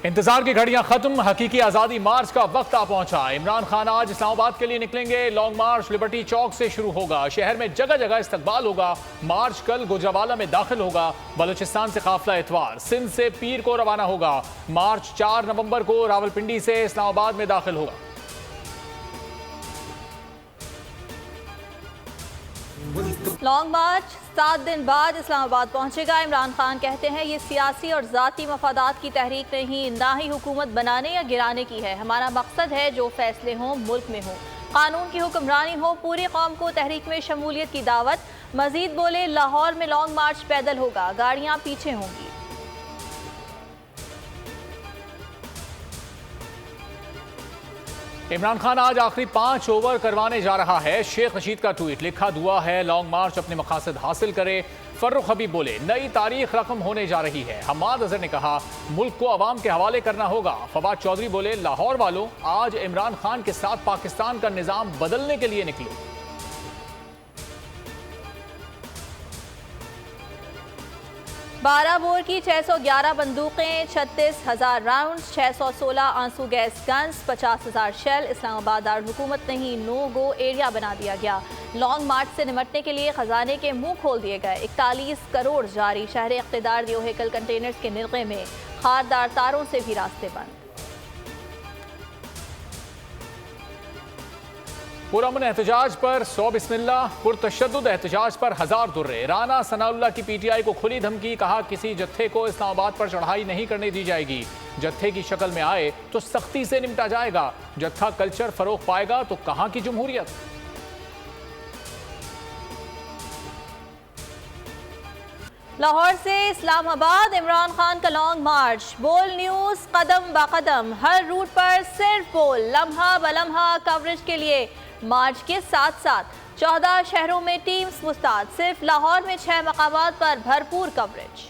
इंतजार की घड़ियां खत्म, हकीकी आजादी मार्च का वक्त आ पहुंचा। इमरान खान आज इस्लामाबाद के लिए निकलेंगे। लॉन्ग मार्च लिबर्टी चौक से शुरू होगा। शहर में जगह जगह इस्तकबाल होगा। मार्च कल गुजरावाला में दाखिल होगा। बलूचिस्तान से काफिला इतवार, सिंध से पीर को रवाना होगा। मार्च 4 नवंबर को रावलपिंडी से इस्लामाबाद में दाखिल होगा। लॉन्ग मार्च 7 दिन बाद इस्लामाबाद पहुंचेगा। इमरान खान कहते हैं ये सियासी और ज़ाती मफादात की तहरीक नहीं, ना ही हुकूमत बनाने या गिराने की है। हमारा मकसद है जो फैसले हों मुल्क में हो, कानून की हुक्मरानी हो, पूरी कौम को तहरीक में शमूलियत की दावत। मजीद बोले लाहौर में लॉन्ग मार्च पैदल होगा, गाड़ियाँ पीछे होंगी। इमरान खान आज आखिरी 5 ओवर करवाने जा रहा है। शेख रशीद का ट्वीट, लिखा दुआ है लॉन्ग मार्च अपने मकासद हासिल करे। फर्रुख हबीब बोले नई तारीख रकम होने जा रही है। हमाद अजहर ने कहा मुल्क को अवाम के हवाले करना होगा। फवाद चौधरी बोले लाहौर वालों आज इमरान खान के साथ पाकिस्तान का निजाम बदलने के लिए निकलो। 12 बोर की 611 बंदूकें, 36,000 राउंड, 616 आंसू गैस गन्स, 50,000 शेल। इस्लामाबाद दारुल हुकूमत नहीं, नो गो एरिया बना दिया गया। लॉन्ग मार्च से निमटने के लिए खजाने के मुंह खोल दिए गए। 41 करोड़ जारी। शहर इख्तिदार दियो हेकल कंटेनर्स के निर्गे में खारदार तारों से भी रास्ते बंद। पुरअमन एहतजाज पर 100 बिस्मिल्लाह, पुरतशद्दुद एहतजाज पर 1000 दुर्रे। राना सनाउल्लाह की पीटीआई को खुली धमकी, कहा किसी जत्थे को इस्लामाबाद पर चढ़ाई नहीं करने दी जाएगी। जत्थे की शक्ल में आए तो सख्ती से निपटा जाएगा। जत्था कल्चर फरोग पाएगा तो कहां की जमहूरियत। लाहौर से इस्लामाबाद इमरान खान का लॉन्ग मार्च। बोल न्यूज़ कदम ब कदम, हर रूट पर सिर्फ बोल, लम्हा ब लम्हा कवरेज के लिए। मार्च के साथ साथ 14 शहरों में टीम्स मुस्तैद। सिर्फ लाहौर में 6 मकामात पर भरपूर कवरेज।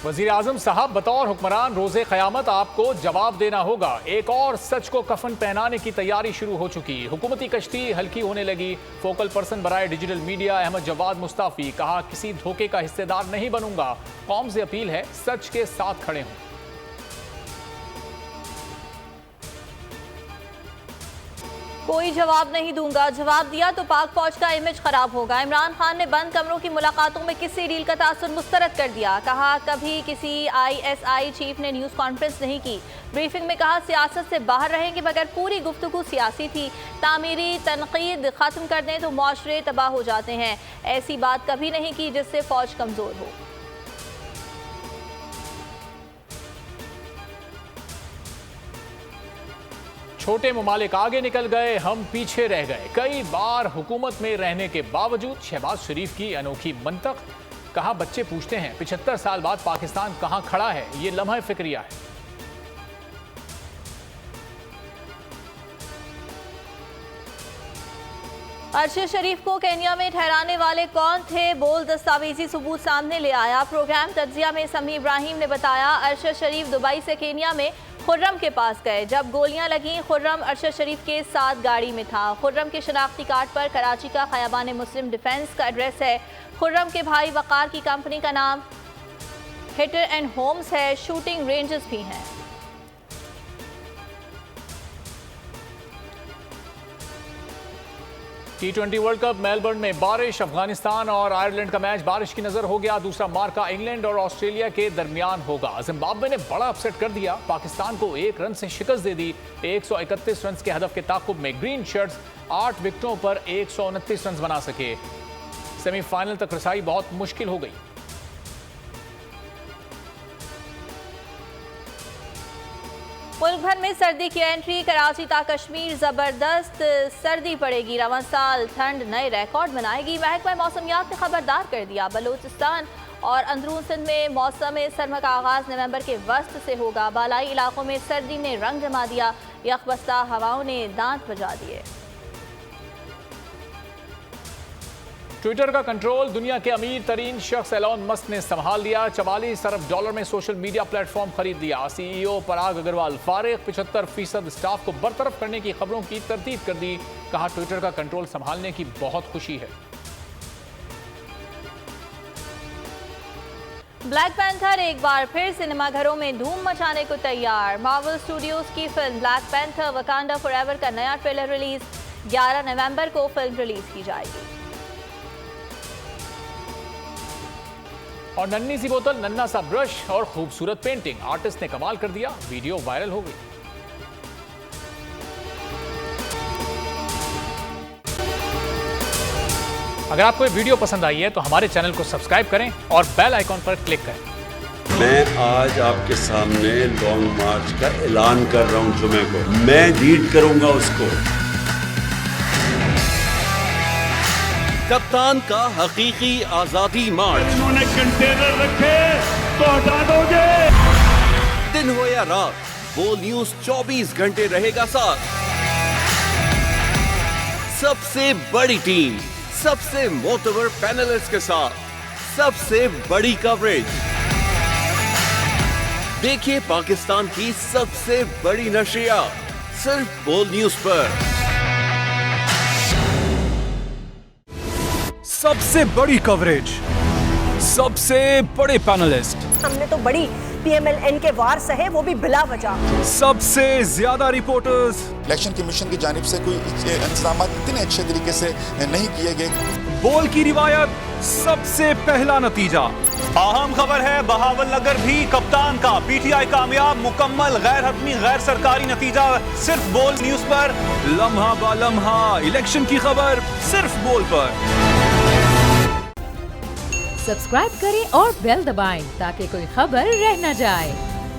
वज़ीर आज़म साहब बतौर हुक्मरान रोज़े क़यामत आपको जवाब देना होगा। एक और सच को कफन पहनाने की तैयारी शुरू हो चुकी। हुकूमती कश्ती हल्की होने लगी। फोकल पर्सन बराए डिजिटल मीडिया अहमद जवाद मुस्ताफ़ी, कहा किसी धोखे का हिस्सेदार नहीं बनूंगा। कौम से अपील है सच के साथ खड़े हों। कोई जवाब नहीं दूंगा, जवाब दिया तो पाक फौज का इमेज खराब होगा। इमरान खान ने बंद कमरों की मुलाकातों में किसी डील का तासुर मुस्तरद कर दिया। कहा कभी किसी ISI चीफ ने न्यूज़ कॉन्फ्रेंस नहीं की। ब्रीफिंग में कहा सियासत से बाहर रहेंगे मगर पूरी गुफ्तगू सियासी थी। तामीरी तनकीद ख़त्म कर दें तो मुआशरे तबाह हो जाते हैं। ऐसी बात कभी नहीं की जिससे फौज कमज़ोर हो। छोटे ममालिक आगे निकल गए, हम पीछे रह गए। कई बार हुकूमत में रहने के बावजूद शहबाज शरीफ की अनोखी मंतक। कहा बच्चे पूछते हैं 75 साल बाद पाकिस्तान कहां खड़ा है। ये लम्हा फिक्रिया है। अरशद शरीफ को केन्या में ठहराने वाले कौन थे, बोल दस्तावेजी सबूत सामने ले आया। प्रोग्राम तज्जिया में समी इब्राहिम ने बताया अरशद शरीफ दुबई से केन्या में खुर्रम के पास गए। जब गोलियां लगीं खुर्रम अरशद शरीफ के साथ गाड़ी में था। खुर्रम के शनाख्ती कार्ड पर कराची का खयाबान मुस्लिम डिफेंस का एड्रेस है। खुर्रम के भाई वकार की कंपनी का नाम हिटर एंड होम्स है। शूटिंग रेंजेस भी हैं। T20 वर्ल्ड कप मेलबर्न में बारिश। अफगानिस्तान और आयरलैंड का मैच बारिश की नजर हो गया। दूसरा मार्का इंग्लैंड और ऑस्ट्रेलिया के दरमियान होगा। जिम्बाब्वे ने बड़ा अपसेट कर दिया, पाकिस्तान को 1 रन से शिकस्त दे दी। 131 रन के हदफ के ताकुब में ग्रीन शर्ट्स 8 विकेटों पर 129 रन बना सके। सेमीफाइनल तक रसाई बहुत मुश्किल हो गई। मुल्क भर में सर्दी की एंट्री। कराची ता कश्मीर जबरदस्त सर्दी पड़ेगी। रवां साल ठंड नए रिकॉर्ड बनाएगी। महकमा मौसमियात ने खबरदार कर दिया। बलूचिस्तान और अंदरून सिंध में मौसम सरमा का आगाज नवंबर के वस्त से होगा। बालाई इलाकों में सर्दी ने रंग जमा दिया। यकबस्ता हवाओं ने दांत बजा दिए। ट्विटर का कंट्रोल दुनिया के अमीर तरीन शख्स एलॉन मस्क ने संभाल लिया। $44 अरब में सोशल मीडिया प्लेटफॉर्म खरीद लिया। सीईओ पराग अग्रवाल फारिग, 75% स्टाफ को बरतरफ करने की खबरों की तरदीद कर दी। कहा, ट्विटर का कंट्रोल संभालने की बहुत खुशी है। ब्लैक पैंथर एक बार फिर सिनेमाघरों में धूम मचाने को तैयार। मार्वल स्टूडियोज की film black panther Wakanda forever का नया ट्रेलर रिलीज। 11 नवंबर को फिल्म रिलीज की जाएगी। और नन्ही सी बोतल, नन्हा सा ब्रश और खूबसूरत पेंटिंग, आर्टिस्ट ने कमाल कर दिया। वीडियो वायरल हो गई। अगर आपको ये वीडियो पसंद आई है तो हमारे चैनल को सब्सक्राइब करें और बेल आइकॉन पर क्लिक करें। मैं आज आपके सामने लॉन्ग मार्च का ऐलान कर रहा हूं। जुमे को मैं लीड करूंगा उसको। कप्तान का हकीकी आजादी मार्च। उन्होंने कंटेनर रखे तो हटा दोगे। दिन हो या रात, बोल न्यूज 24 घंटे रहेगा साथ। सबसे बड़ी टीम, सबसे मोतबर पैनलिस्ट के साथ, सबसे बड़ी कवरेज। देखिए पाकिस्तान की सबसे बड़ी नशरियात सिर्फ बोल न्यूज पर। सबसे बड़ी कवरेज, सबसे बड़े पैनलिस्ट, हमने तो बड़ी PMLN के वार सहे, वो भी बिला वजह। सबसे ज्यादा रिपोर्टर्स। इलेक्शन कमीशन की जानिब से कोई इंतजाम इतने अच्छे तरीके से नहीं किए गए। बोल की रिवायत, सबसे पहला नतीजा। अहम खबर है, बहावलनगर भी कप्तान का PTI कामयाब। मुकम्मल गैर हतमी गैर सरकारी नतीजा सिर्फ बोल न्यूज पर। लम्हा बा लम्हा इलेक्शन की खबर सिर्फ बोल पर। सब्सक्राइब करें और बेल दबाएं ताकि कोई खबर रह न जाए।